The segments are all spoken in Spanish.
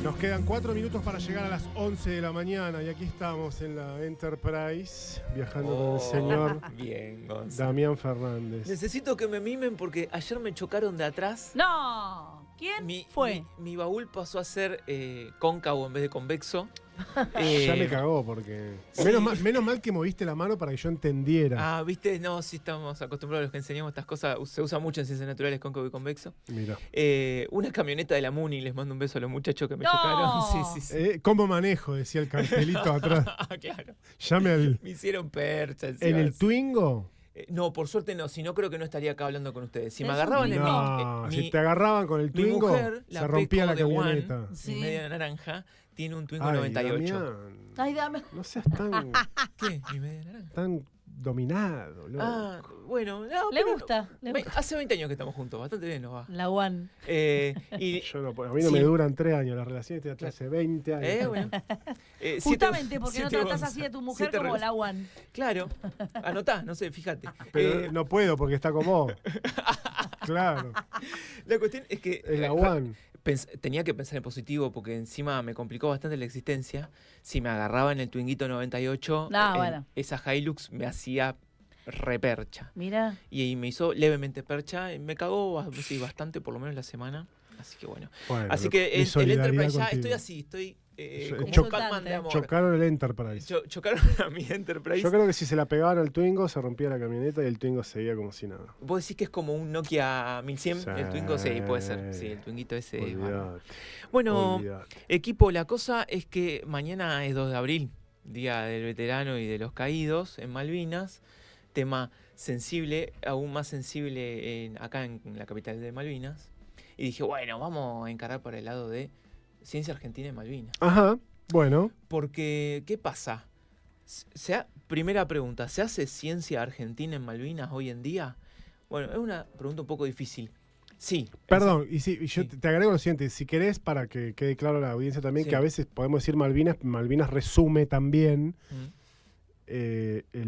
Nos quedan 4 minutos para llegar a las 11 de la mañana y aquí estamos en la Enterprise viajando con el señor Bien, Gonzalo. Damián Fernández. Necesito que me mimen porque ayer me chocaron de atrás. No, ¿quién fue? Mi baúl pasó a ser cóncavo en vez de convexo. Ya me cagó porque... Sí. Menos mal que moviste la mano para que yo entendiera. Ah, ¿viste? No, sí estamos acostumbrados a los que enseñamos estas cosas. Se usa mucho en ciencias naturales, cóncavo y convexo. Mira. Una camioneta de la Muni, les mando un beso a los muchachos que me No. chocaron. Sí. ¿Cómo manejo? Decía el cartelito atrás. Claro. Llame al... Me hicieron percha. ¿En el Twingo? No, por suerte no, si no creo que no estaría acá hablando con ustedes. Si me Es agarraban un en No, mi... si te agarraban con el Mi Twingo, mujer, se rompía la Peco de One, camioneta. Sí. mi media naranja, tiene un Twingo Ay, 98. Damián, Ay, dame. no seas tan, ¿Qué? ¿Mi media naranja? tan dominado, loco. Ah, bueno. No, Le pero gusta, no. le gusta. Hace 20 años que estamos juntos, bastante bien nos va. La One. Y, Yo no puedo. A mí no Sí. me duran 3 años las relaciones, estoy hace 20 años. bueno. Justamente porque no siete tratas once, así a tu mujer siete como once. la One. Claro, anotá, no sé, fíjate. Pero no puedo porque está con vos. Claro, La cuestión es que es la One. tenía que pensar en positivo porque encima me complicó bastante la existencia. Si me agarraba en el Twinguito 98, Bueno. esa Hilux me hacía repercha. Mira. Y me hizo levemente percha. Me cagó bastante, por lo menos la semana. Así que bueno. Así que mi el solidaridad Enterprise ya contigo. estoy así, estoy como Cho- un Catman de amor. Chocaron el Enterprise. Chocaron a mi Enterprise. Yo creo que si se la pegaban al Twingo, se rompía la camioneta y el Twingo seguía como si nada. ¿Vos decís que es como un Nokia 1100? Sí. El Twingo, sí, puede ser. Sí, el Twinguito ese. es bárbaro. Olvidate, Bueno, olvidate. equipo, la cosa es que mañana es 2 de abril, Día del Veterano y de los Caídos en Malvinas. Tema sensible, aún más sensible acá en la capital de Malvinas. Y dije, bueno, vamos a encarar por el lado de Ciencia Argentina en Malvinas. Ajá, bueno. Porque, ¿qué pasa? Primera pregunta, ¿se hace ciencia argentina en Malvinas hoy en día? Bueno, es una pregunta un poco difícil. Sí. Perdón, y yo Sí. te agrego lo siguiente, si querés, para que quede claro a la audiencia también, Sí. que a veces podemos decir Malvinas resume también Mm.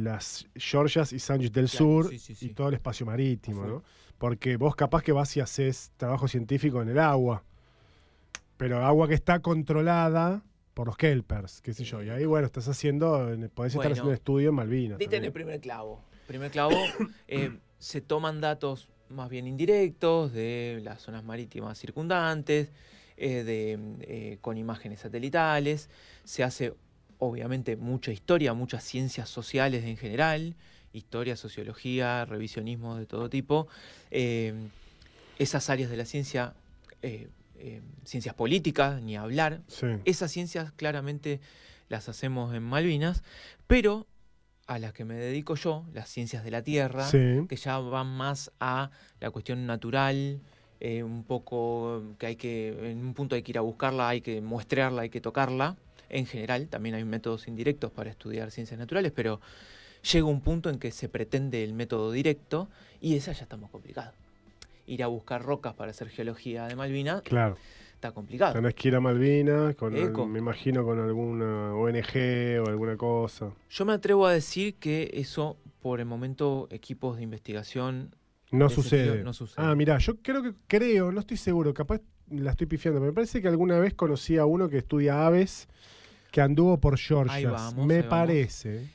las Georgias y Sánchez del Claro, Sur sí, sí, y sí. todo el espacio marítimo, A full. ¿no? Porque vos capaz que vas y haces trabajo científico en el agua, pero agua que está controlada por los kelpers, qué sé yo, y ahí, bueno, podés estar Bueno. haciendo un estudio en Malvinas. Diste en también. el primer clavo. Primer clavo, se toman datos más bien indirectos de las zonas marítimas circundantes, con imágenes satelitales. Se hace, obviamente, mucha historia, muchas ciencias sociales en general, historia, sociología, revisionismo de todo tipo. Esas áreas de la ciencia, ciencias políticas, ni hablar. Sí. Esas ciencias claramente las hacemos en Malvinas, pero a las que me dedico yo, las ciencias de la Tierra, Sí. que ya van más a la cuestión natural, un poco que en un punto hay que ir a buscarla, hay que muestrearla, hay que tocarla. En general, también hay métodos indirectos para estudiar ciencias naturales, pero llega un punto en que se pretende el método directo y esa ya está más complicado. Ir a buscar rocas para hacer geología de Malvinas Claro. está complicado. Tenés que ir a Malvinas, Eco. me imagino con alguna ONG o alguna cosa. Yo me atrevo a decir que eso, por el momento, equipos de investigación No de ese sucede. estilo no sucede. Ah, mirá, yo creo, no estoy seguro, capaz la estoy pifiando, pero me parece que alguna vez conocí a uno que estudia aves que anduvo por Georgia. Ahí vamos, Me ahí vamos. parece.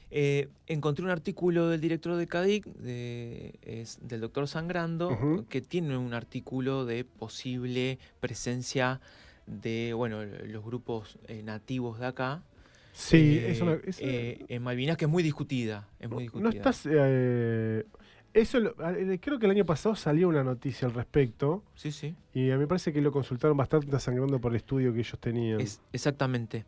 Encontré un artículo del director de CADIC, del doctor Sangrando, Ujú. que tiene un artículo de posible presencia de los grupos nativos de acá. Sí, En Malvinas, que es muy discutida. Es muy discutida. no estás. Creo que el año pasado salió una noticia al respecto Sí, sí. y a mí me parece que lo consultaron bastante a Sangrando por el estudio que ellos tenían. Exactamente.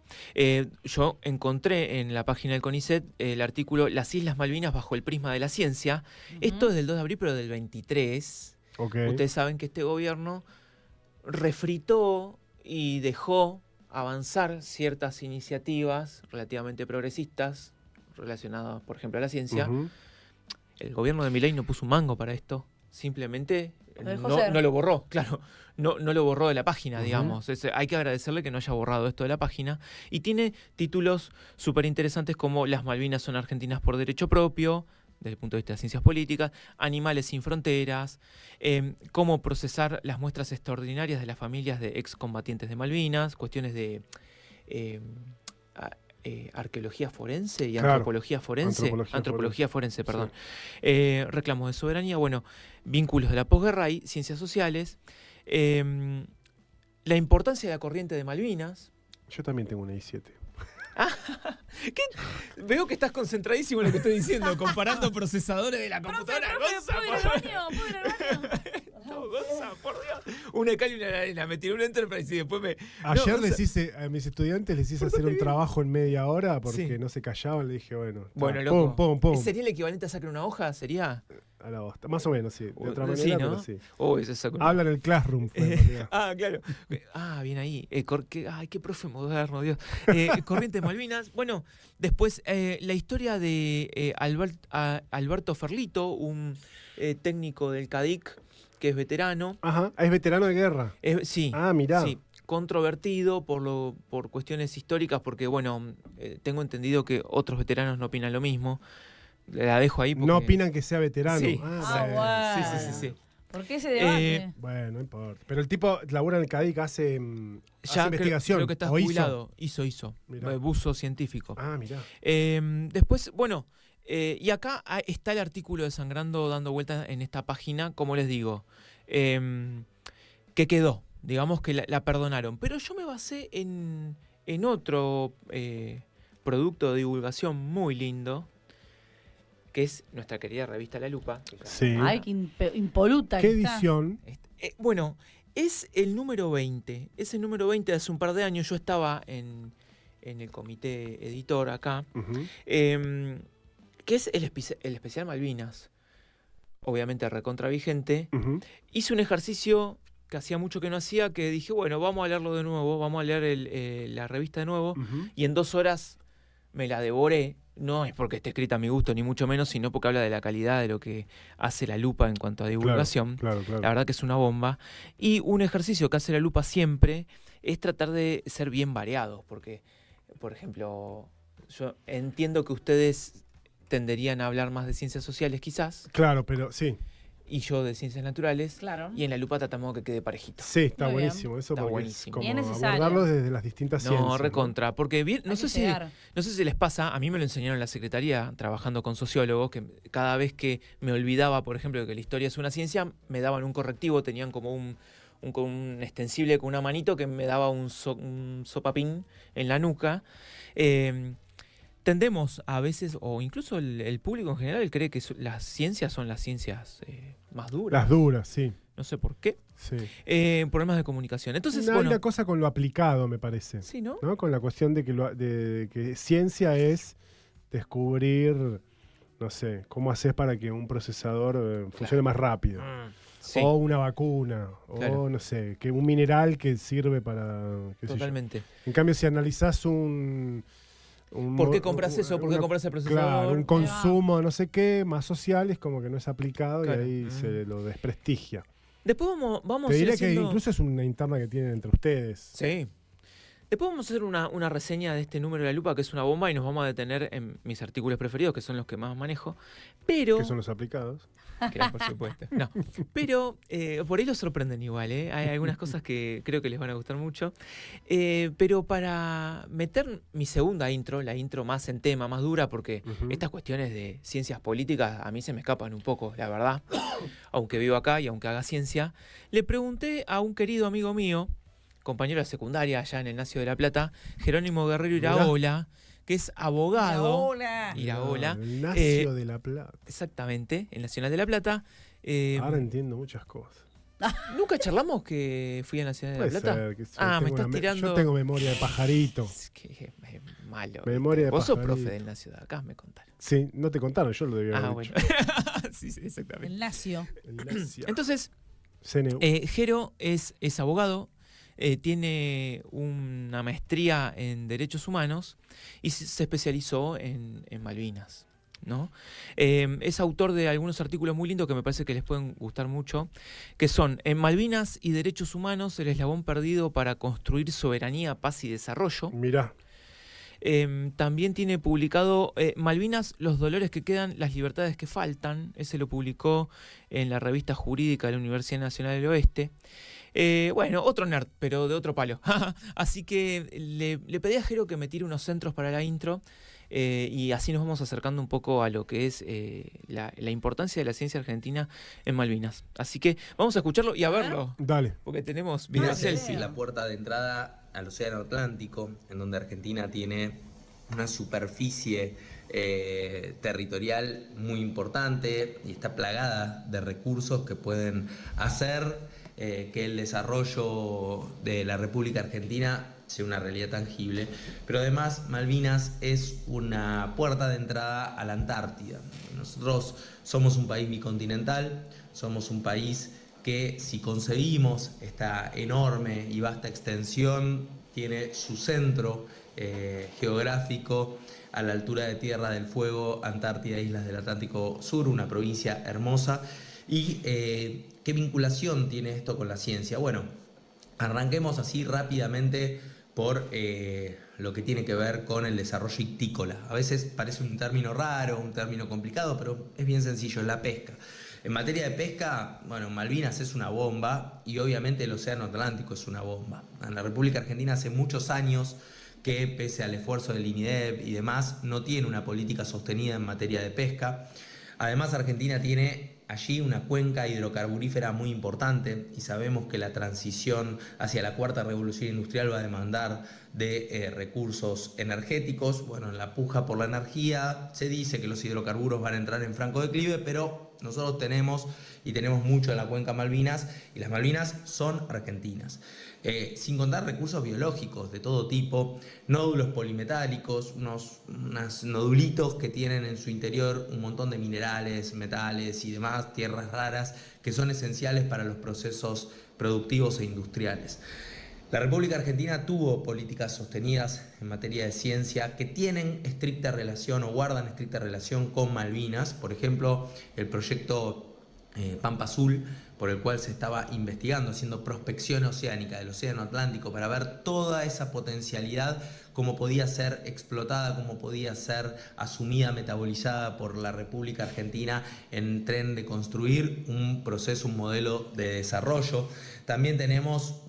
Yo encontré en la página del CONICET el artículo Las Islas Malvinas bajo el prisma de la ciencia. Esto es del 2 de abril, pero del 23. Ok. Ustedes saben que este gobierno refritó y dejó avanzar ciertas iniciativas relativamente progresistas relacionadas, por ejemplo, a la ciencia. Ujú. El gobierno de Milei no puso un mango para esto. Simplemente Lo dejó ser. no lo borró, claro. No lo borró de la página, Ujú. digamos. Hay que agradecerle que no haya borrado esto de la página. Y tiene títulos súper interesantes como Las Malvinas son argentinas por derecho propio, desde el punto de vista de ciencias políticas, Animales sin fronteras, cómo procesar las muestras extraordinarias de las familias de excombatientes de Malvinas, cuestiones de arqueología forense y antropología forense. Antropología forense, perdón. Sí. Reclamos de soberanía, bueno, vínculos de la posguerra y ciencias sociales. La importancia de la corriente de Malvinas. Yo también tengo una I7. ¿Qué? Veo que estás concentradísimo en lo que estoy diciendo, comparando procesadores de la computadora. Gonza, por Dios. Una cal y una arena. Me tiré un Enterprise y después me... Ayer les hice, a mis estudiantes les hice hacer un trabajo en media hora porque no se callaban. Le dije, bueno, loco. Pum. ¿Sería el equivalente a sacar una hoja? ¿Sería? A la bosta. Más o menos, sí. De otra manera, sí, ¿no? pero sí. Hablan en el Classroom. Claro. Bien ahí. Qué profe moderno, Dios. Corriente de Malvinas. Bueno, después la historia de Alberto Ferlito, un técnico del CADIC, que es veterano. Ajá, es veterano de guerra. Sí. Mirá. Sí, controvertido por cuestiones históricas, porque, bueno, tengo entendido que otros veteranos no opinan lo mismo. La dejo ahí porque... No opinan que sea veterano. Sí. Bueno. Sí. ¿Por qué ese debate? Bueno, no importa. Pero el tipo labura en el CADIC, hace investigación. Creo que está jubilado. Hizo. Buzo científico. Mirá. Después, bueno... y acá está el artículo de Sangrando dando vueltas en esta página, como les digo, que quedó, digamos que la perdonaron. Pero yo me basé en otro producto de divulgación muy lindo, que es nuestra querida revista La Lupa. Sí. Ay, qué impoluta. ¿Qué edición? Bueno, es el número 20. Es el número 20 de hace un par de años. Yo estaba en el comité editor acá. Uh-huh. Que es el especial Malvinas, obviamente recontra vigente. Uh-huh. Hice un ejercicio que hacía mucho que no hacía, que dije, bueno, vamos a leerlo de nuevo, vamos a leer la revista de nuevo, uh-huh. Y en 2 horas me la devoré. No es porque esté escrita a mi gusto, ni mucho menos, sino porque habla de la calidad de lo que hace La Lupa en cuanto a divulgación. Claro. La verdad que es una bomba. Y un ejercicio que hace La Lupa siempre es tratar de ser bien variados, porque, por ejemplo, yo entiendo que ustedes tenderían a hablar más de ciencias sociales quizás. Claro, pero sí. Y yo de ciencias naturales. Claro. Y en La Lupa tratamos que quede parejito. Sí, está buenísimo. Eso está porque buenísimo. Es como abordarlo desde las distintas ciencias. No, recontra. Porque bien, no sé si les pasa, a mí me lo enseñaron en la secretaría, trabajando con sociólogos, que cada vez que me olvidaba, por ejemplo, de que la historia es una ciencia, me daban un correctivo, tenían como un extensible con una manito que me daba un sopapín en la nuca. Tendemos a veces, o incluso el público en general, cree que las ciencias son las ciencias más duras. Las duras, sí. No sé por qué. Sí. Problemas de comunicación. Entonces, hay una cosa con lo aplicado, me parece. Sí, ¿no? Con la cuestión de que ciencia es descubrir, no sé, cómo haces para que un procesador funcione más rápido. Sí. O una vacuna, o no sé, que un mineral que sirve para... Totalmente. En cambio, si analizás ¿por qué compras eso? ¿Por qué compras el procesador? Claro, un consumo, no sé qué, más social, es como que no es aplicado y ahí se lo desprestigia. Después vamos Te diré que incluso es una interna que tienen entre ustedes. Sí. Después vamos a hacer una reseña de este número de La Lupa, que es una bomba, y nos vamos a detener en mis artículos preferidos, que son los que más manejo. Pero... Que son los aplicados. Claro, por supuesto. No. Pero por ahí los sorprenden igual, ¿eh? Hay algunas cosas que creo que les van a gustar mucho. Pero para meter mi segunda intro, la intro más en tema, más dura, porque estas cuestiones de ciencias políticas a mí se me escapan un poco, la verdad. Aunque vivo acá y aunque haga ciencia, le pregunté a un querido amigo mío, compañero de secundaria allá en el Nacio de La Plata, Jerónimo Guerrero Iraola, que es abogado. Iraola. El Nacio de La Plata. Exactamente, el Nacional de La Plata. Ahora entiendo muchas cosas. ¿Nunca charlamos que fui a la Ciudad de La Plata? Me estás tirando... Yo tengo memoria de pajarito. Es que es malo. Memoria de Vos pajarito. sos profe del Nacio de acá, me contaron. Sí, no te contaron, yo lo debía haber dicho. Bueno. Sí, exactamente. El Nacio. Entonces, Jero es abogado. Tiene una maestría en Derechos Humanos y se especializó en Malvinas, ¿no? Es autor de algunos artículos muy lindos que me parece que les pueden gustar mucho, que son En Malvinas y Derechos Humanos, el eslabón perdido para construir soberanía, paz y desarrollo. Mirá. También tiene publicado Malvinas, los dolores que quedan, las libertades que faltan. Ese lo publicó en la revista jurídica de la Universidad Nacional del Oeste. Bueno, otro nerd, pero de otro palo. Así que le pedí a Jero que me tire unos centros para la intro. Y así nos vamos acercando un poco a lo que es la importancia de la ciencia argentina en Malvinas. Así que vamos a escucharlo y a verlo. Dale. Porque tenemos video selfie. Es la puerta de entrada al Océano Atlántico, en donde Argentina tiene una superficie territorial muy importante y está plagada de recursos que pueden hacer que el desarrollo de la República Argentina sea una realidad tangible, pero además Malvinas es una puerta de entrada a la Antártida. Nosotros somos un país bicontinental, somos un país que, si concebimos esta enorme y vasta extensión, tiene su centro geográfico a la altura de Tierra del Fuego, Antártida, Islas del Atlántico Sur, una provincia hermosa. ¿Y qué vinculación tiene esto con la ciencia? Bueno, arranquemos así rápidamente por lo que tiene que ver con el desarrollo ictícola. A veces parece un término raro, un término complicado, pero es bien sencillo, la pesca. En materia de pesca, bueno, Malvinas es una bomba y obviamente el Océano Atlántico es una bomba. En la República Argentina hace muchos años que, pese al esfuerzo del INIDEP y demás, no tiene una política sostenida en materia de pesca. Además, Argentina tiene allí una cuenca hidrocarburífera muy importante y sabemos que la transición hacia la cuarta revolución industrial va a demandar de recursos energéticos. Bueno, en la puja por la energía se dice que los hidrocarburos van a entrar en franco declive, pero nosotros tenemos mucho en la cuenca Malvinas y las Malvinas son argentinas. Sin contar recursos biológicos de todo tipo, nódulos polimetálicos, unos nodulitos que tienen en su interior un montón de minerales, metales y demás, tierras raras, que son esenciales para los procesos productivos e industriales. La República Argentina tuvo políticas sostenidas en materia de ciencia que tienen estricta relación o guardan estricta relación con Malvinas. Por ejemplo, el proyecto Pampa Azul, por el cual se estaba investigando, haciendo prospección oceánica del Océano Atlántico para ver toda esa potencialidad, cómo podía ser explotada, cómo podía ser asumida, metabolizada por la República Argentina en tren de construir un proceso, un modelo de desarrollo. También tenemos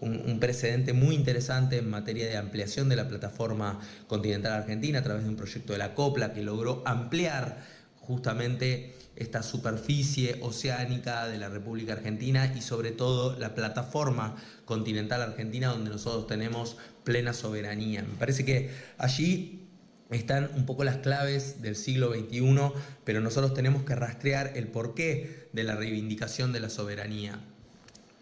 un precedente muy interesante en materia de ampliación de la plataforma continental argentina a través de un proyecto de la Copla que logró ampliar justamente esta superficie oceánica de la República Argentina y sobre todo la plataforma continental argentina donde nosotros tenemos plena soberanía. Me parece que allí están un poco las claves del siglo XXI, pero nosotros tenemos que rastrear el porqué de la reivindicación de la soberanía.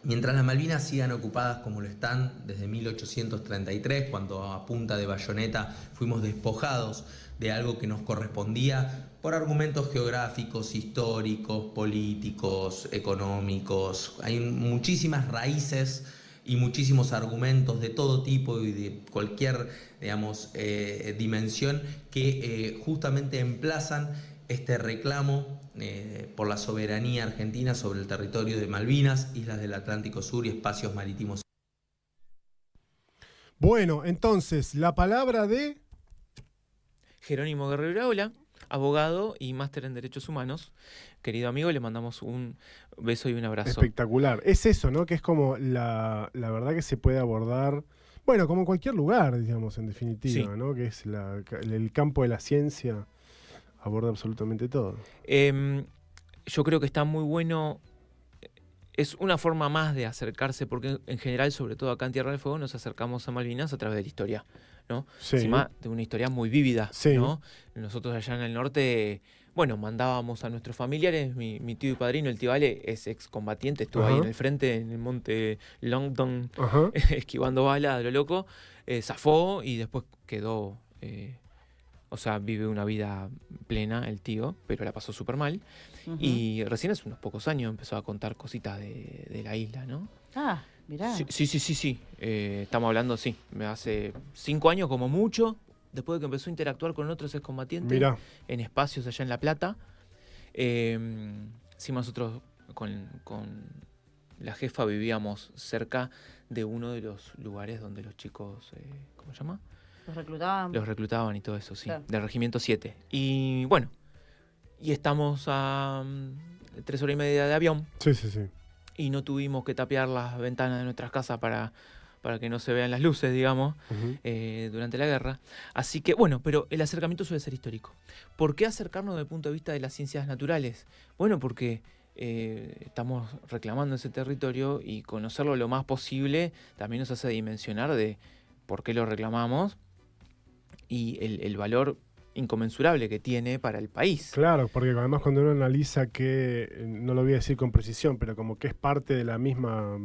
Mientras las Malvinas sigan ocupadas como lo están desde 1833, cuando a punta de bayoneta fuimos despojados de algo que nos correspondía por argumentos geográficos, históricos, políticos, económicos. Hay muchísimas raíces y muchísimos argumentos de todo tipo y de cualquier, dimensión que justamente emplazan este reclamo por la soberanía argentina sobre el territorio de Malvinas, Islas del Atlántico Sur y espacios marítimos. Bueno, entonces, la palabra de Jerónimo Guerrero Aula, abogado y máster en Derechos Humanos. Querido amigo, le mandamos un beso y un abrazo. Espectacular. Es eso, ¿no? Que es como la verdad que se puede abordar, bueno, como en cualquier lugar, digamos, en definitiva, sí, ¿no? Que es el campo de la ciencia, aborda absolutamente todo. Yo creo que está muy bueno. Es una forma más de acercarse, porque en general, sobre todo acá en Tierra del Fuego, nos acercamos a Malvinas a través de la historia, ¿no? Sí. Encima de una historia muy vívida, sí, ¿no? Nosotros allá en el norte, bueno, mandábamos a nuestros familiares. Mi tío y padrino, el tío Ale, es excombatiente, estuvo ahí en el frente, en el monte Longdon, esquivando balas de lo loco, zafó y después quedó, vive una vida plena el tío, pero la pasó súper mal. Y recién hace unos pocos años empezó a contar cositas de la isla, ¿no? Ah, mirá. Sí. Estamos hablando, sí, hace 5 años como mucho, después de que empezó a interactuar con otros excombatientes. Mirá. En espacios allá en La Plata. Sí, nosotros con la jefa vivíamos cerca de uno de los lugares donde los chicos, ¿cómo se llama? Los reclutaban. Los reclutaban y todo eso, sí, Claro. del Regimiento 7. Y bueno, y estamos a 3 horas y media de avión Sí, sí, sí. y no tuvimos que tapiar las ventanas de nuestras casas para que no se vean las luces, digamos, Ujú. durante la guerra. Así que, bueno, pero el acercamiento suele ser histórico. ¿Por qué acercarnos desde el punto de vista de las ciencias naturales? Bueno, porque estamos reclamando ese territorio y conocerlo lo más posible también nos hace dimensionar de por qué lo reclamamos y el valor inconmensurable que tiene para el país. Claro, porque además cuando uno analiza que, no lo voy a decir con precisión, pero como que es parte de la misma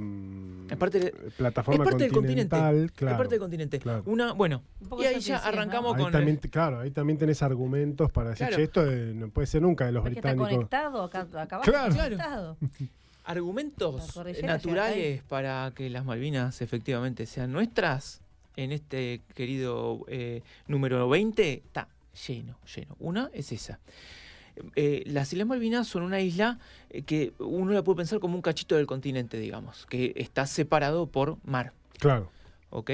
Es parte de- plataforma es parte del continente. continental, claro. Es parte del continente. Claro. Bueno, Un poco y ahí esto que ya decías, ¿no? arrancamos Ahí con... también, claro, ahí también tenés argumentos para decir, Claro. che, esto no puede ser nunca de los Porque está británicos. conectado acá abajo. Claro. Está conectado. La argumentos cordillera naturales para que las Malvinas efectivamente sean nuestras, en este querido número 20, está lleno. Una es esa. Las Islas Malvinas son una isla que uno la puede pensar como un cachito del continente, digamos, que está separado por mar, Claro. ¿ok?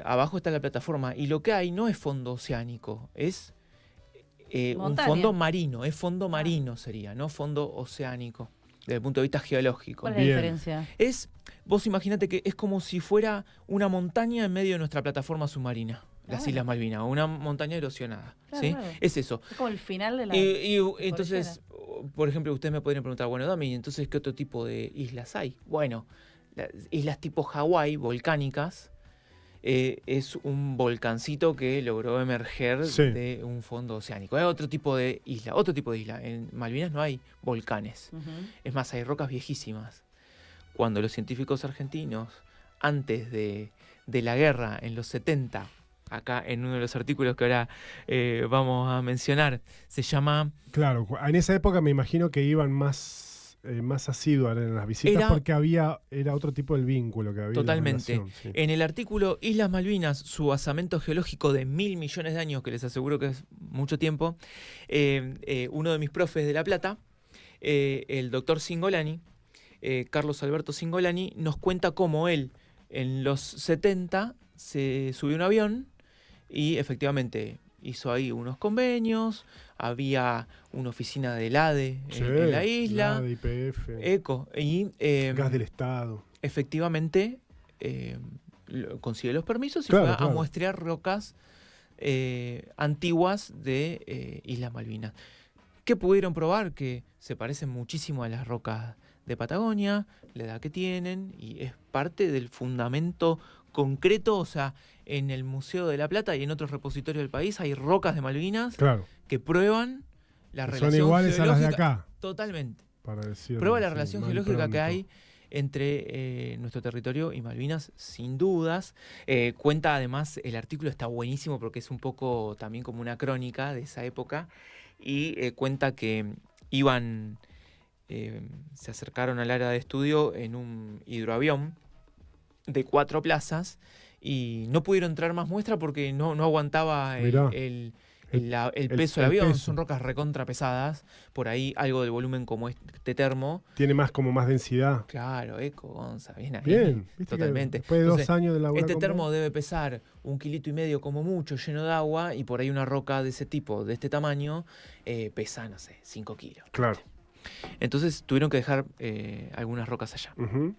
Abajo está la plataforma y lo que hay no es fondo oceánico, es un Montaña. fondo marino, es fondo marino sería, no fondo oceánico, desde el punto de vista geológico. ¿Cuál es la Bien. diferencia? Vos imaginate que es como si fuera una montaña en medio de nuestra plataforma submarina, las bueno. Islas Malvinas, una montaña erosionada. Claro, ¿sí? claro. Es eso. Es como el final de la. Y entonces, por ejemplo, ustedes me podrían preguntar, bueno, Dami, entonces, ¿qué otro tipo de islas hay? Bueno, las islas tipo Hawái, volcánicas, es un volcancito que logró emerger Sí. de un fondo oceánico. Es otro tipo de isla, otro tipo de isla. En Malvinas no hay volcanes. Ujú. Es más, hay rocas viejísimas. Cuando los científicos argentinos, antes de la guerra, en los 70, acá en uno de los artículos que ahora vamos a mencionar, se llama... Claro, en esa época me imagino que iban más asiduos en las visitas porque era otro tipo del vínculo que había. Totalmente. En la relación, sí. En el artículo Islas Malvinas, su basamento geológico de 1.000 millones de años, que les aseguro que es mucho tiempo, uno de mis profes de La Plata, el doctor Cingolani, Carlos Alberto Cingolani, nos cuenta cómo él en los 70 se subió a un avión y efectivamente hizo ahí unos convenios, había una oficina del ADE Sí, en la isla, de IPF, ECO, y gas del Estado. efectivamente consigue los permisos y Claro, fue a claro. muestrear rocas antiguas de Islas Malvinas. ¿Qué pudieron probar? Que se parecen muchísimo a las rocas de Patagonia, la edad que tienen, y es parte del fundamento concreto. O sea, en el Museo de La Plata y en otros repositorios del país hay rocas de Malvinas Claro. que prueban la Que relación son iguales a las de geológica. acá, Totalmente. para decirlo. Prueba la así, relación mal geológica que pronto. hay entre nuestro territorio y Malvinas, sin dudas. Cuenta además, el artículo está buenísimo porque es un poco también como una crónica de esa época y cuenta que iban, se acercaron al área de estudio en un hidroavión de 4 plazas y no pudieron traer más muestra porque no aguantaba Mirá. el peso del el avión. peso. Son rocas recontra pesadas, por ahí algo del volumen como este termo. Tiene como más densidad. Claro, Eco, Gonza, bien ahí. Bien, ¿viste que Totalmente. después de Entonces, 2 años de laburar este con termo vos? debe pesar 1,5 kilos como mucho, lleno de agua, y por ahí una roca de ese tipo, de este tamaño, pesa, no sé, 5 kilos. Claro. Entonces tuvieron que dejar algunas rocas allá. Ujú.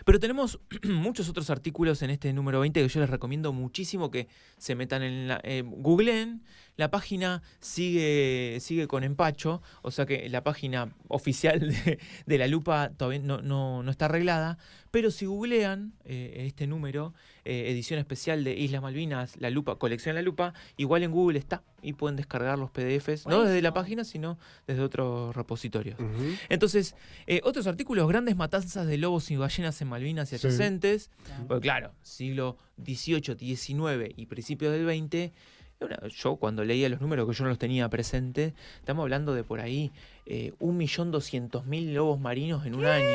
Pero tenemos muchos otros artículos en este número 20 que yo les recomiendo muchísimo que se metan en googleen. La página sigue con empacho, o sea que la página oficial de La Lupa todavía no está arreglada, pero si googlean este número, edición especial de Islas Malvinas, La Lupa, colección La Lupa, igual en Google está y pueden descargar los PDFs, no desde la Buenísimo. página, sino desde otros repositorios. Ujú. Entonces, otros artículos, grandes matanzas de lobos y ballenas en Malvinas y Sí. adyacentes. Claro. Porque claro, siglo XVIII, XIX y principios del XX, yo cuando leía los números que yo no los tenía presentes, estamos hablando de por ahí 1.200.000 lobos marinos en un año.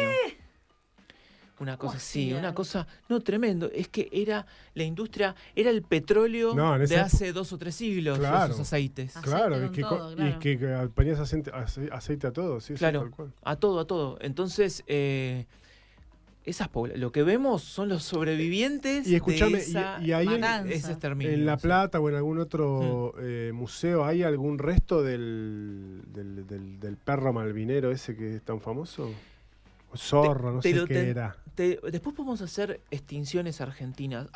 Una cosa así, hacían? una cosa, no, tremendo. Es que era la industria, era el petróleo No, en de esa hace 2 o 3 siglos, Claro. esos aceites. Aceite Claro, con es que, todo, y claro. es que ponías aceite a todo, sí, sí, Claro. tal cual. A todo. Entonces, lo que vemos son los sobrevivientes Y escuchame, de esa y ahí matanza. ese exterminio. en La sí. Plata o en algún otro museo, ¿hay algún resto del perro malvinero ese que es tan famoso? Zorro, no sé qué era. Después podemos hacer extinciones argentinas.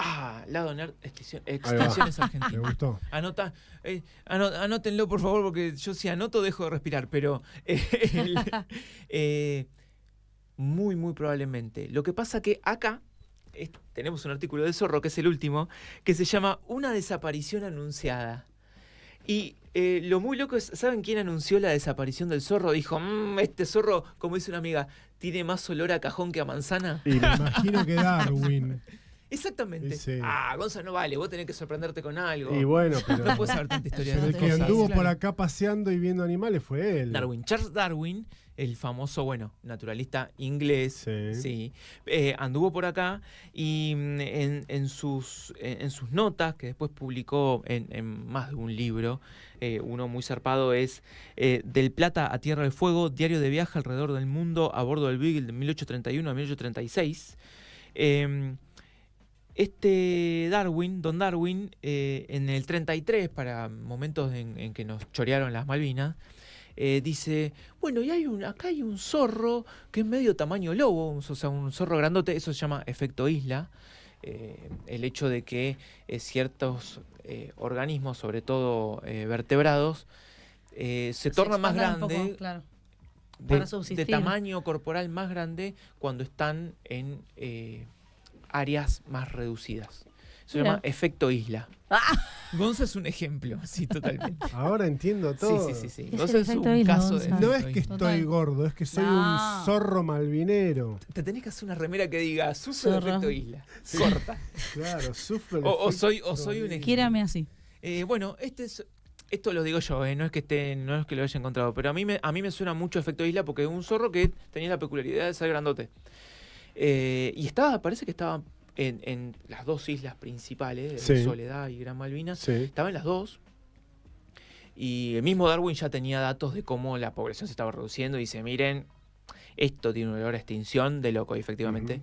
Lado nerd, Ahí va. extinciones Me argentinas. gustó. Anótenlo, por favor, porque yo si anoto dejo de respirar, pero muy, muy probablemente. Lo que pasa que acá tenemos un artículo del Zorro, que es el último, que se llama Una desaparición anunciada. Y lo muy loco es, ¿saben quién anunció la desaparición del zorro? Dijo, este zorro, como dice una amiga, tiene más olor a cajón que a manzana. Y me imagino que Darwin. Exactamente. Sí. Gonza, no vale, vos tenés que sorprenderte con algo. Y bueno, pero, No puedes saber tanta historia pero de el que cosas. anduvo Claro. por acá paseando y viendo animales fue él. Charles Darwin, el famoso, naturalista inglés, Sí. anduvo por acá y en sus notas, que después publicó en más de un libro, uno muy zarpado es Del Plata a Tierra del Fuego, diario de viaje alrededor del mundo a bordo del Beagle de 1831 a 1836. Don Darwin, en el 33, para momentos en que nos chorearon las Malvinas, dice, y acá hay un zorro que es medio tamaño lobo, o sea, un zorro grandote, eso se llama efecto isla. El hecho de que ciertos organismos, sobre todo vertebrados, se tornan más expandan un grandes, poco, claro, de para subsistir. tamaño corporal más grande cuando están en áreas más reducidas. Se Mira. llama efecto isla. Gonza es un ejemplo, sí, totalmente. Ahora entiendo todo. Sí. Es Gonza el es un efecto isla, caso de Gonza. No efecto es que isla. estoy Total. gordo, es que soy No. un zorro malvinero. Te tenés que hacer una remera que diga sufro de Zorro. efecto isla. Corta. Claro, sufro el O soy efecto un isla. ejemplo. Quiérame así. Esto lo digo yo, no es que lo haya encontrado, pero a mí me suena mucho efecto isla porque es un zorro que tenía la peculiaridad de ser grandote. Y parece que estaba en las dos islas principales, Sí. Soledad y Gran Malvinas. Sí. Estaba en las dos. Y el mismo Darwin ya tenía datos de cómo la población se estaba reduciendo. Y dice, miren, esto tiene un olor a extinción de loco. Y efectivamente,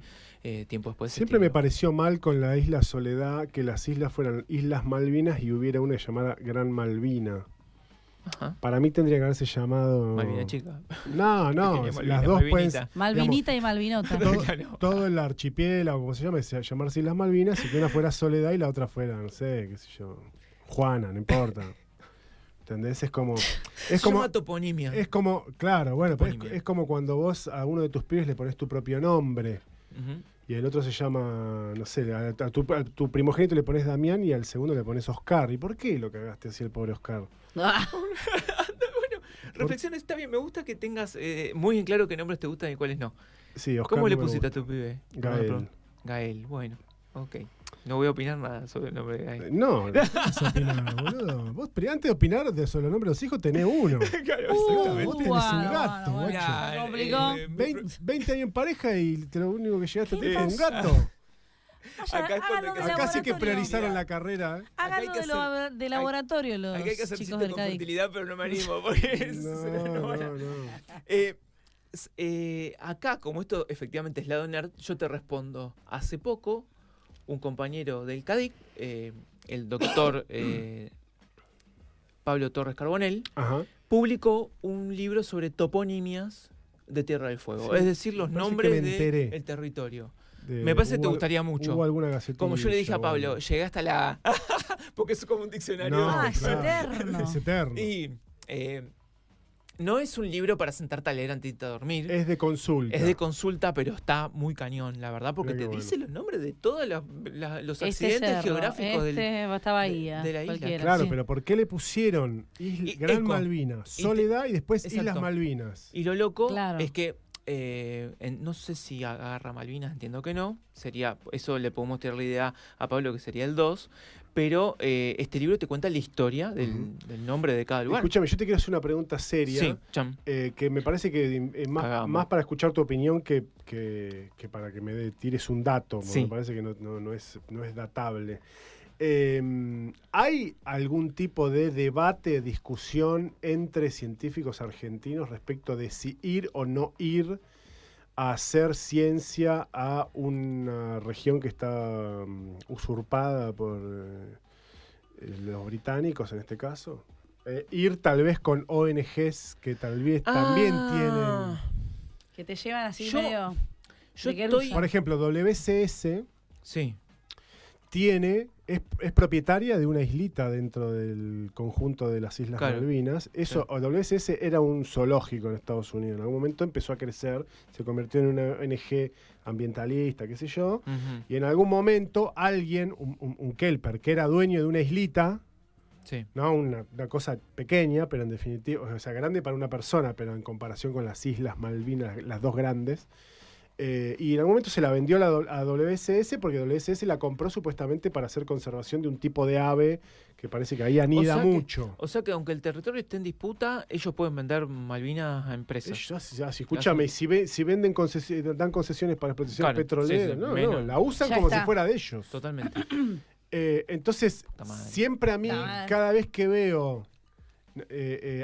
tiempo después... se Siempre me extinguió. pareció mal con la isla Soledad que las islas fueran Islas Malvinas y hubiera una llamada Gran Malvina. Ajá. Para mí tendría que haberse llamado... Malvina chica. No, Pequeña Malvina, las dos pueden... Malvinita. Malvinita y Malvinota. Todo, Claro. todo el archipiélago, como se llama, llamarse Islas Malvinas, y que una fuera Soledad y la otra fuera, no sé, qué sé yo, Juana, no importa. ¿Entendés? Es como... Se llama toponimia. Es como, claro, bueno, pero Toponimia. es como cuando vos a uno de tus pibes le pones tu propio nombre Ujú. y el otro se llama, no sé, a tu primogénito le pones Damián y al segundo le pones Oscar. ¿Y por qué lo cagaste así el pobre Oscar? Reflexiones, está bien. Me gusta que tengas muy en claro qué nombres te gustan y cuáles no. Sí, Oscar ¿Cómo no le me pusiste a gusta. tu pibe? Gael. Gael, bueno, ok. No voy a opinar nada sobre el nombre de Gael. No, no vas a opinar, boludo. Vos, pero antes de opinar sobre los nombres de los hijos, tenés uno. Claro, Vos tenés un gato, bueno, guacho. se complicó. 20 años en pareja y lo único que llegaste a ¿Qué tener fue un pasa? gato. Acá es cuando Háganlo de Acá sí que laboratorio. priorizaron la carrera. Háganlo Acá hay que de laboratorio los Aquí hay que hacer chicos chistes del con CADIC. fertilidad, pero no me animo. Porque No. acá, como esto efectivamente es lado nerd, yo te respondo. Hace poco, un compañero del CADIC, el doctor Pablo Torres Carbonell, Ajá. publicó un libro sobre toponimias de Tierra del Fuego. Sí, Es decir, los me parece nombres que me enteré. del territorio. De- Me parece que te hubo- gustaría mucho. Hubo alguna gacetilla. Como yo le dije a bueno. Pablo, llegué hasta la A. Porque es como un diccionario. No, Ah, es claro. eterno. Es eterno. Y no es un libro para sentarte a leer antes de irte a dormir. Es de consulta. Es de consulta, pero está muy cañón, la verdad, porque Mirá te qué dice bueno. los nombres de todos los Este accidentes cerro, geográficos esta bahía, de la isla. cualquiera, Claro, sí. pero ¿por qué le pusieron Gran Eco. Malvinas, Soledad y después Islas Exacto. Malvinas? Y lo loco Claro. es que no sé si agarra Malvinas, entiendo que no. Eso le podemos tirar la idea a Pablo, que sería el 2. Pero este libro te cuenta la historia del nombre de cada lugar. Escúchame, yo te quiero hacer una pregunta seria. Sí, Cham. Que me parece que es Hagamos. más para escuchar tu opinión que para que tires un dato, porque Sí. me parece que no es datable. ¿Hay algún tipo de debate, discusión entre científicos argentinos respecto de si ir o no ir a hacer ciencia a una región que está usurpada por los británicos en este caso. Ir tal vez con ONGs que tal vez también tienen... Que te llevan así Yo- medio... Yo de querusa. estoy... Por ejemplo, WCS Sí, es propietaria de una islita dentro del conjunto de las Islas Claro. Malvinas. Eso, WCS era un zoológico en Estados Unidos. En algún momento empezó a crecer, se convirtió en una ONG ambientalista, qué sé yo. ujú, Y en algún momento alguien, un kelper, que era dueño de una islita, sí. ¿no? Una cosa pequeña, pero en definitiva, o sea, grande para una persona, pero en comparación con las Islas Malvinas, las dos grandes. Y en algún momento se la vendió a WCS porque WCS la compró supuestamente para hacer conservación de un tipo de ave que parece que ahí anida sea que- mucho. O sea que aunque el territorio esté en disputa, ellos pueden vender Malvinas a empresas. Escúchame, si venden dan concesiones para explotación Claro, petrolera, sí, sí, no, menos. la usan Ya como está. si fuera de ellos. Totalmente. Entonces, Puta madre. siempre a mí, Puta madre. cada vez que veo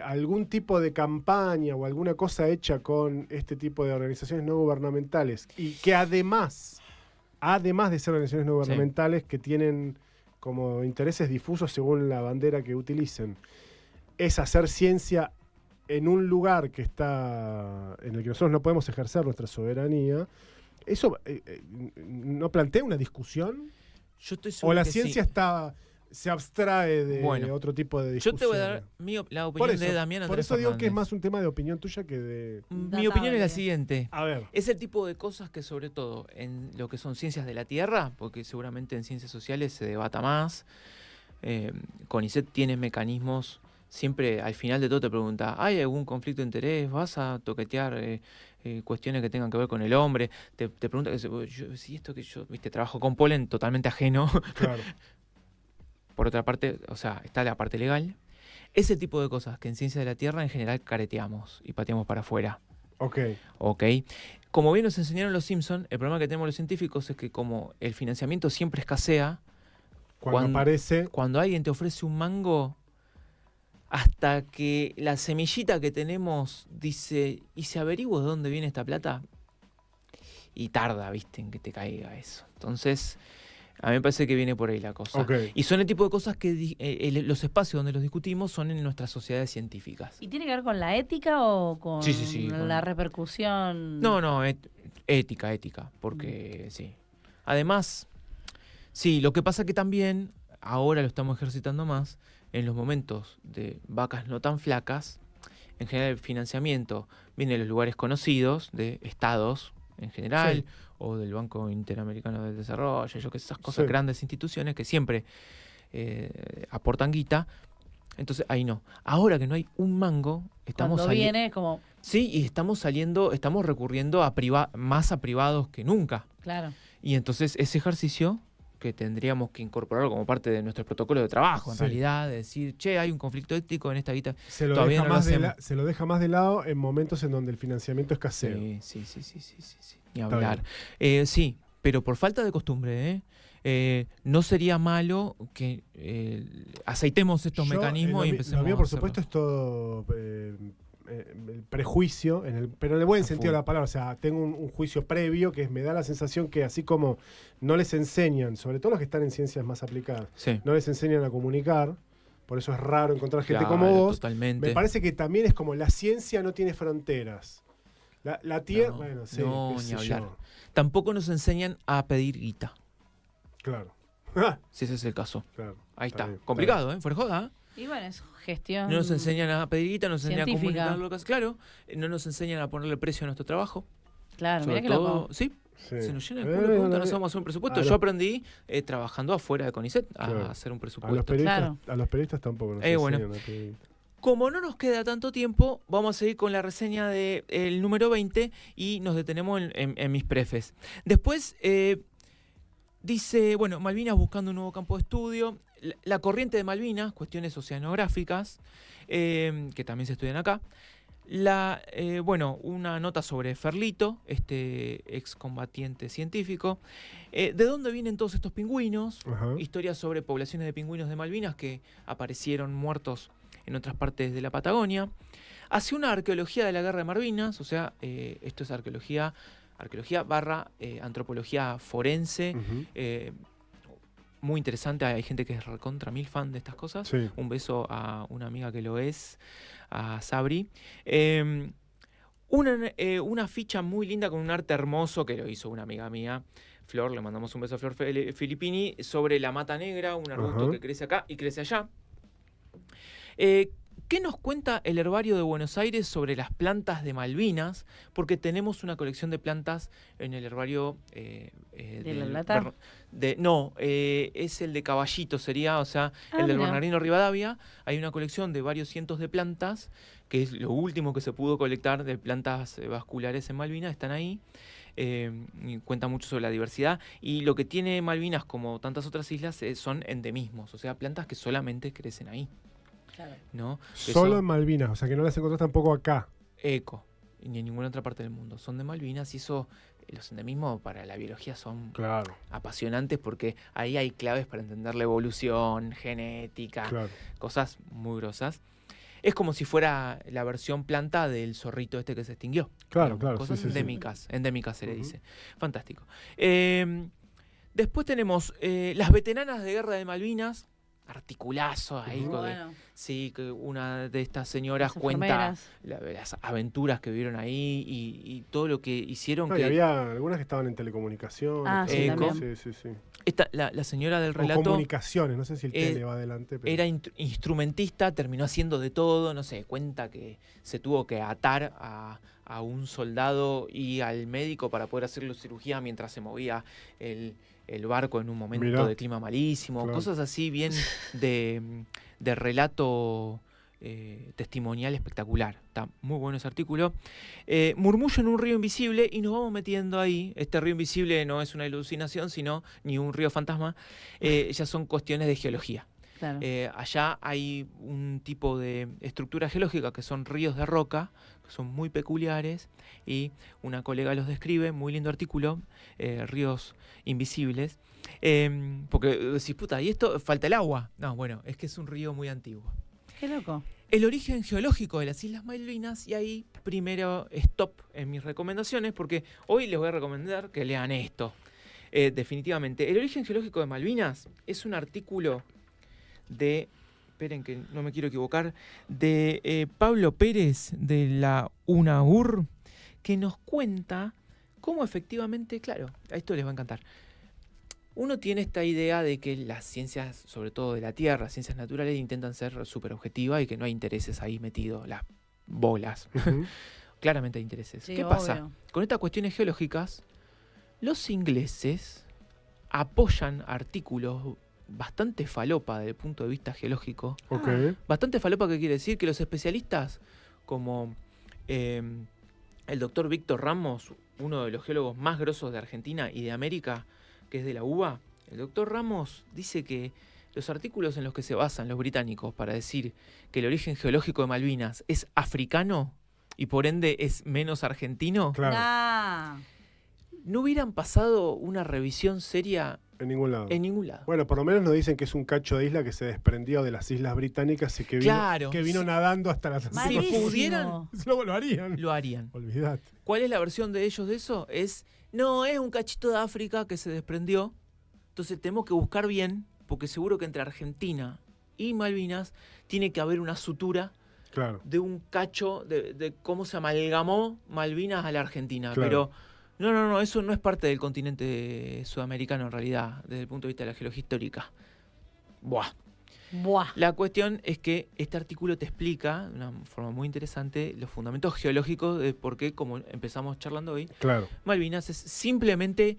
algún tipo de campaña o alguna cosa hecha con este tipo de organizaciones no gubernamentales y que además de ser organizaciones no gubernamentales que tienen como intereses difusos según la bandera que utilicen, es hacer ciencia en un lugar que está en el que nosotros no podemos ejercer nuestra soberanía, ¿eso no plantea una discusión? Yo estoy ¿O seguro la que sí. ciencia se abstrae de Bueno, otro tipo de Yo discusión? te voy a dar la Por opinión eso, de Damián por Andrés eso digo que es Fernández. más un tema de opinión tuya que de... Mi opinión es la Datable. siguiente. A ver, Es el tipo de cosas que sobre todo en lo que son ciencias de la Tierra, porque seguramente en ciencias sociales se debata más, CONICET tiene mecanismos, siempre al final de todo te pregunta, ¿hay algún conflicto de interés? ¿Vas a toquetear cuestiones que tengan que ver con el hombre? Te pregunta, si esto que yo, viste, trabajo con polen totalmente ajeno. claro. Por otra parte, o sea, está la parte legal. Ese tipo de cosas que en ciencias de la Tierra en general careteamos y pateamos para afuera. Ok. ¿Ok? Como bien nos enseñaron los Simpsons, el problema que tenemos los científicos es que como el financiamiento siempre escasea, Cuando aparece... cuando alguien te ofrece un mango, hasta que la semillita que tenemos dice, ¿y si averiguo de dónde viene esta plata? Y tarda, viste, en que te caiga eso. Entonces, a mí me parece que viene por ahí la cosa. Ok. Y son el tipo de cosas que los espacios donde los discutimos son en nuestras sociedades científicas. ¿Y tiene que ver con la ética o con Sí, con- la repercusión? No, ética, porque sí. Además, sí, lo que pasa que también, ahora lo estamos ejercitando más, en los momentos de vacas no tan flacas, en general el financiamiento viene de los lugares conocidos, de estados en general, Sí. o del Banco Interamericano del Desarrollo, yo que sé, esas cosas, Sí. grandes instituciones que siempre aportan guita. Entonces, ahí no. Ahora que no hay un mango, estamos Cuando viene como, Sí, y estamos recurriendo más a privados que nunca. claro. Y entonces ese ejercicio que tendríamos que incorporar como parte de nuestro protocolo de trabajo, en Sí. realidad, de decir, che, hay un conflicto ético en esta guita. Se lo, Todavía deja no lo más hacemos. se lo deja más de lado en momentos en donde el financiamiento escasea. Sí. Ni hablar. Sí, pero por falta de costumbre, no sería malo que aceitemos estos Yo, mecanismos y lo empecemos mío, a por hacerlo. supuesto, es todo el prejuicio, pero en el buen A sentido de full. la palabra. O sea, tengo un juicio previo que me da la sensación que así como no les enseñan, sobre todo los que están en ciencias más aplicadas, Sí, no les enseñan a comunicar, por eso es raro encontrar gente claro, como vos. totalmente. Me parece que también es como la ciencia no tiene fronteras. La tierra, No, bueno, sí, no, qué ni sé hablar. yo. Tampoco nos enseñan a pedir guita, Claro. si ese es el caso. Claro. Ahí está. bien, Complicado, ¿eh? Fuera de joda. Y bueno, es gestión. No nos enseñan a pedir guita, no nos enseñan a Científica. comunicar lo que hace. Claro, no nos enseñan a ponerle precio a nuestro trabajo. Claro, Sobre mira que todo, loco. sí, Sí. se nos llena el culo de preguntas, no sabemos hacer un presupuesto. a Yo los- aprendí trabajando afuera de CONICET a Claro. hacer un A los presupuesto. periodistas, Claro. a los periodistas tampoco nos Bueno. enseñan a pedir. Como no nos queda tanto tiempo, vamos a seguir con la reseña del número 20 y nos detenemos en mis prefes. Después dice, bueno, Malvinas buscando un nuevo campo de estudio, la corriente de Malvinas, cuestiones oceanográficas, que también se estudian acá. Una nota sobre Ferlito, este excombatiente científico. ¿De dónde vienen todos estos pingüinos? Ajá. Historias sobre poblaciones de pingüinos de Malvinas que aparecieron muertos en otras partes de la Patagonia. Hace una arqueología de la Guerra de Malvinas, o sea, esto es arqueología arqueología / antropología forense. Ujú. Muy interesante, hay gente que es recontra mil fan de estas cosas. Sí. Un beso a una amiga que lo es, a Sabri. Una ficha muy linda con un arte hermoso que lo hizo una amiga mía, Flor, le mandamos un beso a Flor Filippini, sobre la mata negra, un arbusto Ajá. que crece acá y crece allá. ¿Qué nos cuenta el herbario de Buenos Aires sobre las plantas de Malvinas? Porque tenemos una colección de plantas en el herbario... ¿De La Plata? No, es el de Caballito, sería, o sea, Ah, el del mira. Bernardino Rivadavia. Hay una colección de varios cientos de plantas, que es lo último que se pudo colectar de plantas vasculares en Malvinas, están ahí. Y cuenta mucho sobre la diversidad. Y lo que tiene Malvinas, como tantas otras islas, son endemismos, o sea, plantas que solamente crecen ahí. Claro. ¿No? Que Solo son en Malvinas, o sea que no las encontrás tampoco acá. eco, ni en ninguna otra parte del mundo. Son de Malvinas y eso, los endemismos para la biología son Claro, apasionantes porque ahí hay claves para entender la evolución, genética, claro. cosas muy grosas. Es como si fuera la versión planta del zorrito este que se extinguió. Claro, Digamos, claro, Cosas sí, sí, sí. endémicas se le Ujú. dice. Fantástico. Después tenemos las veteranas de guerra de Malvinas. Articulazo ahí. Ujú. Bueno, Sí, que una de estas señoras las cuenta enfermeras. las aventuras que vivieron ahí y todo lo que hicieron. No, y Que había algunas que estaban en telecomunicaciones. Ah, sí, también. también. Sí, sí, sí. la señora del O relato comunicaciones, no sé si el tele va adelante, pero... era instrumentista, terminó haciendo de todo, no sé, cuenta que se tuvo que atar a un soldado y al médico para poder hacerle cirugía mientras se movía el barco en un momento Mirá. de clima malísimo, Claro. cosas así bien de relato testimonial espectacular. Está muy bueno ese artículo. Murmullo en un río invisible y nos vamos metiendo ahí. Este río invisible no es una alucinación, sino ni un río fantasma. Ya son cuestiones de geología. Claro. Allá hay un tipo de estructura geológica que son ríos de roca, que son muy peculiares, y una colega los describe, muy lindo artículo, ríos invisibles. Porque decís, puta, ¿y esto? ¿Falta el agua? No, bueno, es que es un río muy antiguo. Qué loco. El origen geológico de las Islas Malvinas, y ahí primero stop en mis recomendaciones, porque hoy les voy a recomendar que lean esto. Definitivamente, el origen geológico de Malvinas es un artículo de, esperen que no me quiero equivocar, de Pablo Pérez de la UNAUR, que nos cuenta cómo efectivamente, claro, a esto les va a encantar. Uno tiene esta idea de que las ciencias, sobre todo de la Tierra, ciencias naturales, intentan ser súper objetivas y que no hay intereses ahí metidos, las bolas. Ujú. Claramente hay intereses. Sí, ¿Qué pasa? obvio. Con estas cuestiones geológicas, los ingleses apoyan artículos bastante falopa desde el punto de vista geológico. Ok. Bastante falopa, ¿qué quiere decir? Que los especialistas, como el doctor Víctor Ramos, uno de los geólogos más grosos de Argentina y de América, que es de la UBA, el doctor Ramos dice que los artículos en los que se basan los británicos para decir que el origen geológico de Malvinas es africano y por ende es menos argentino, Claro, Nah. no hubieran pasado una revisión seria en ningún lado. en ningún lado. Bueno, por lo menos nos dicen que es un cacho de isla que se desprendió de las islas británicas y que vino, Claro, que vino sí. nadando hasta las Malísimo. pudieran, Lo harían. Lo harían. Olvidate. ¿Cuál es la versión de ellos de eso? No, es un cachito de África que se desprendió. Entonces tenemos que buscar bien, porque seguro que entre Argentina y Malvinas tiene que haber una sutura Claro. de un cacho de cómo se amalgamó Malvinas a la Argentina. Claro. Pero no, eso no es parte del continente sudamericano en realidad, desde el punto de vista de la geología histórica. Buah. Buah. La cuestión es que este artículo te explica de una forma muy interesante los fundamentos geológicos de por qué, como empezamos charlando hoy, Claro. Malvinas es simplemente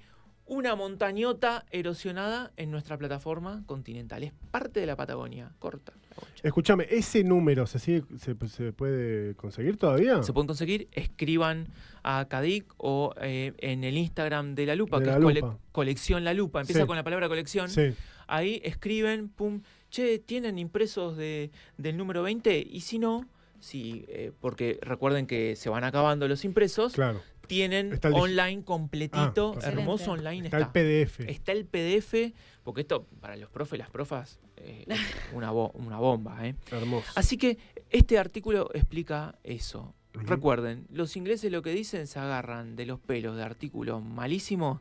una montañota erosionada en nuestra plataforma continental. Es parte de la Patagonia. Corta la bocha. Escúchame, ¿ese número se puede conseguir todavía? Se pueden conseguir, escriban a Cadic o en el Instagram de La Lupa, De que La es Lupa. colección La Lupa. Empieza Sí. con la palabra colección. Sí. Ahí escriben, pum, che, ¿tienen impresos del número 20? Y si no, porque recuerden que se van acabando los impresos, Claro. tienen Está el online completito, Ah, perfecto. hermoso online Está el PDF. Está el PDF, porque esto para los profes y las profas es una bomba, ¿eh? Hermoso. Así que este artículo explica eso. Recuerden, los ingleses lo que dicen, se agarran de los pelos de artículos malísimos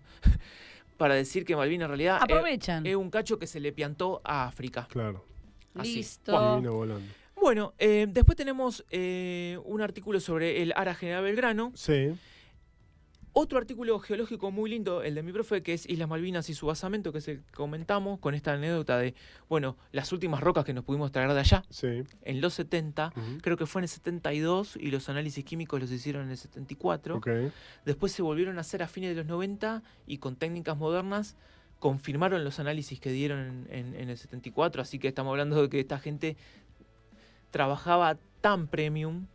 para decir que Malvinas en realidad Aprovechan. es un cacho que se le piantó a África. Claro. Así. Listo. Y vino volando. Bueno, después tenemos un artículo sobre el Ara General Belgrano. Sí. Otro artículo geológico muy lindo, el de mi profe, que es Islas Malvinas y su basamento, que es el que comentamos, con esta anécdota de, bueno, las últimas rocas que nos pudimos traer de allá, Sí. en los 70, Ujú. creo que fue en el 72, y los análisis químicos los hicieron en el 74. Ok. Después se volvieron a hacer a fines de los 90, y con técnicas modernas confirmaron los análisis que dieron en el 74, así que estamos hablando de que esta gente trabajaba tan premium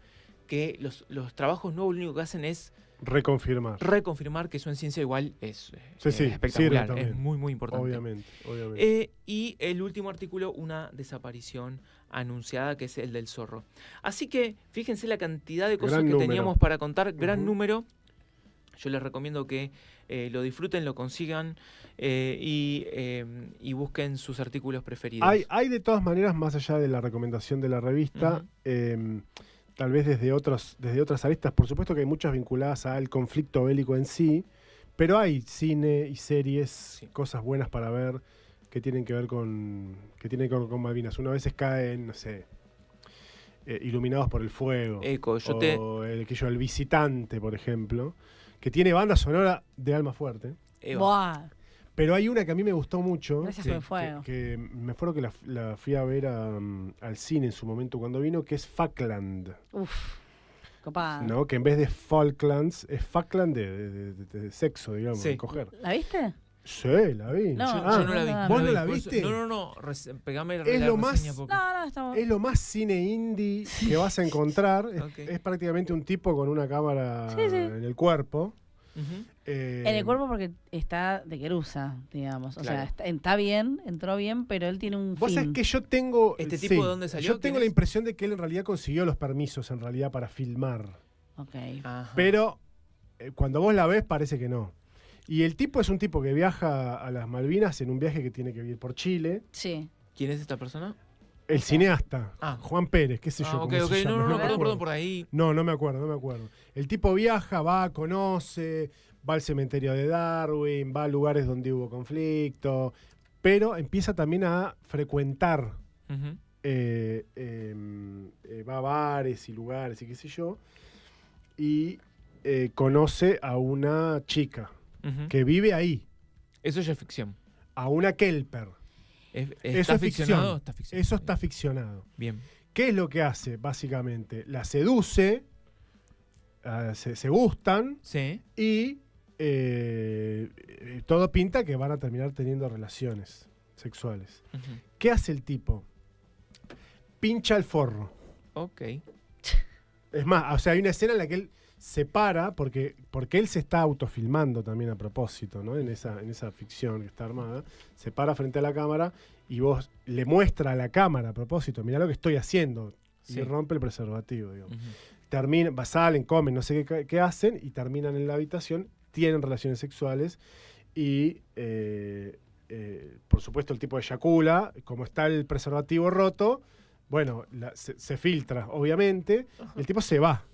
que los trabajos nuevos lo único que hacen es Reconfirmar. reconfirmar que eso en ciencia igual es Sí, sí, espectacular, sirve también. es muy muy importante. Obviamente, obviamente. Y el último artículo, una desaparición anunciada, que es el del zorro. Así que fíjense la cantidad de cosas Gran que número. teníamos para contar, gran Ujú. número. Yo les recomiendo que lo disfruten, lo consigan y busquen sus artículos preferidos. Hay de todas maneras, más allá de la recomendación de la revista, tal vez desde otras aristas, por supuesto que hay muchas vinculadas al conflicto bélico en sí, pero hay cine y series, Sí. cosas buenas para ver que tienen que ver con Malvinas. Uno a veces cae en, no sé, Iluminados por el Fuego, Eco, o El Visitante, por ejemplo, que tiene banda sonora de alma fuerte. Eva, Buah. Pero hay una que a mí me gustó mucho, Gracias Sí, por el fuego. que me acuerdo que la fui a ver al cine en su momento cuando vino, que es Falkland, Uf. Copada. ¿no? Que en vez de Falklands es Falkland de sexo, digamos, Sí. de coger. ¿La viste? Sí, la vi. No, Sí. yo no la vi. ¿Vos no vi, la por eso- viste? No, pegame Es la lo más- reseña porque- No, estamos. Es lo más cine indie que vas a encontrar. Ok. Es prácticamente un tipo con una cámara Sí, sí. en el cuerpo. Ujú. En En el cuerpo porque está de querusa, digamos. O Claro. sea, está bien, entró bien, pero él tiene un Vos fin. sabés que yo tengo... ¿Este tipo de dónde salió? Yo tengo ¿Quién la es? impresión de que él en realidad consiguió los permisos en realidad para filmar. Ok. Ajá. Pero cuando vos la ves parece que no. Y el tipo es un tipo que viaja a las Malvinas en un viaje que tiene que ir por Chile. Sí. ¿Quién es esta persona? El cineasta, Ah. Juan Pérez, qué sé yo. Ok, cómo ok, se llama, no, me perdón, acuerdo. por ahí. No me acuerdo. El tipo viaja, va, conoce, va al cementerio de Darwin, va a lugares donde hubo conflicto, pero empieza también a frecuentar, Ujú. va a bares y lugares y qué sé yo, y conoce a una chica Ujú. que vive ahí, Eso ya es ficción. a una Kelper. ¿Está Eso es ficción. ficcionado? Está ficcionado. Eso está ficcionado. Bien. ¿Qué es lo que hace, básicamente? La seduce, se gustan, Sí. y todo pinta que van a terminar teniendo relaciones sexuales. Ujú. ¿Qué hace el tipo? Pincha el forro. Ok. Es más, o sea, hay una escena en la que él se para, porque él se está autofilmando también a propósito, ¿no? En esa ficción que está armada. Se para frente a la cámara y vos le muestra a la cámara a propósito, mirá lo que estoy haciendo. Sí. Y rompe el preservativo, digamos. Ujú. Terminan, salen, comen, no sé qué hacen, y terminan en la habitación, tienen relaciones sexuales y por supuesto el tipo eyacula, como está el preservativo roto, bueno, se filtra, obviamente, el tipo se va.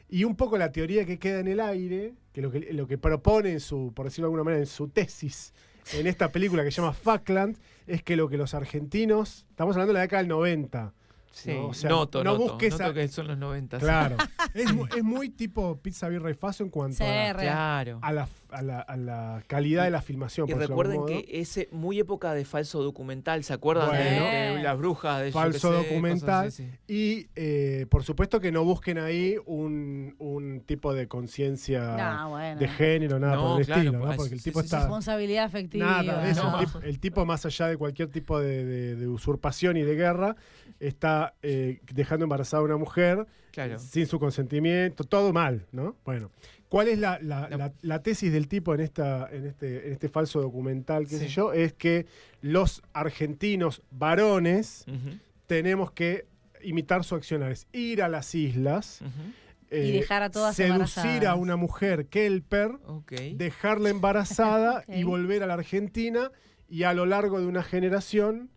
Y un poco la teoría que queda en el aire, que lo que propone en su, por decirlo de alguna manera, en su tesis en esta película que se llama Falkland, es que lo que los argentinos, estamos hablando de la década del 90, Sí. No, o sea, noto busques que son los 90. sí. claro, es muy tipo Pizza Birra y Faso en cuanto Sí, a Claro. la calidad de la filmación. Y por decirlo de recuerden algún modo. que es muy época de falso documental, ¿se acuerdan Bueno. de las brujas? De yo Falso qué sé, documental. cosas así, sí. Y por supuesto que no busquen ahí un tipo de conciencia No, bueno. de género, nada No, por el claro, estilo, pues, ¿no? Porque el sí, tipo sí, está... Responsabilidad afectiva. Nada de eso. No. El tipo, más allá de cualquier tipo de usurpación y de guerra, está dejando embarazada a una mujer Claro. sin su consentimiento, todo mal, ¿no? Bueno, ¿cuál es la tesis del tipo en este falso documental, qué sé Sí. yo? Es que los argentinos varones Ujú, tenemos que imitar su accionar, es ir a las islas, ujú. Y dejar a todas seducir embarazadas. a una mujer Kelper, Ok. dejarla embarazada Ok. y volver a la Argentina, y a lo largo de una generación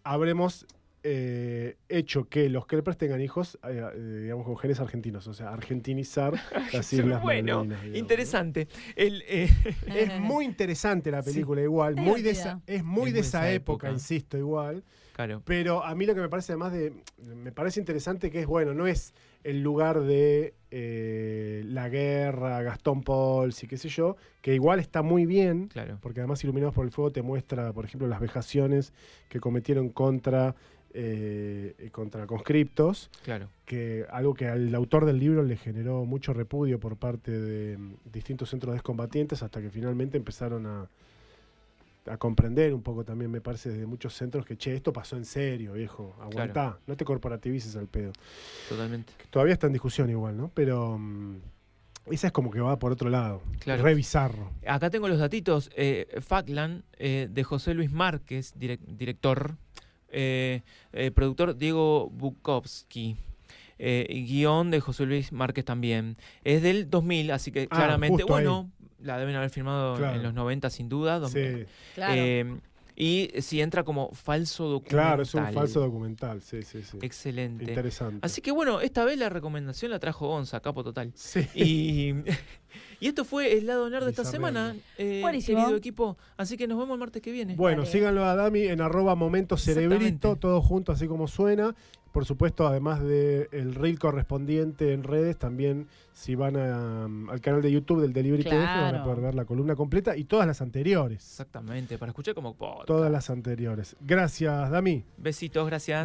habremos hecho que los Kelpers tengan hijos, digamos, con genes argentinos, o sea, argentinizar las Islas Bueno, Malvinas. Digamos, interesante. Es muy interesante la película, igual, Es muy divertida. es muy de esa época, insisto, igual. Claro. Pero a mí lo que me parece me parece interesante que es, bueno, no es el lugar de la guerra, Gastón Pauls y qué sé yo, que igual está muy bien, Claro. porque además Iluminados por el Fuego te muestra, por ejemplo, las vejaciones que cometieron contra conscriptos, Claro. que algo que al autor del libro le generó mucho repudio por parte de distintos centros de excombatientes, hasta que finalmente empezaron a comprender un poco también, me parece, desde muchos centros que, che, esto pasó en serio, viejo, aguantá, no te corporativices al pedo. Totalmente. Que todavía está en discusión igual, ¿no? Pero esa es como que va por otro lado, Claro. re bizarro. Acá tengo los datitos. Falkland, de José Luis Márquez, director. Productor Diego Bukowski. Guión de José Luis Márquez también. Es del 2000, así que claramente, justo bueno, la deben haber filmado Claro. en los 90 sin duda. Sí, Claro. Y si entra como falso documental. claro, es un falso documental, sí. Excelente. Interesante. Así que bueno, esta vez la recomendación la trajo Gonza, capo total. Sí. Y esto fue el lado nerd de esta Bizarremo. semana, Buenísimo. querido equipo. Así que nos vemos el martes que viene. Bueno, Dale. síganlo a Dami en @momentocerebrito, Exactamente. todo junto, así como suena. Por supuesto, además del reel correspondiente en redes, también si van al canal de YouTube del Delivery TF van a Claro. poder ver la columna completa y todas las anteriores. Exactamente, para escuchar como podcast. Todas las anteriores. Gracias, Dami. Besitos, gracias.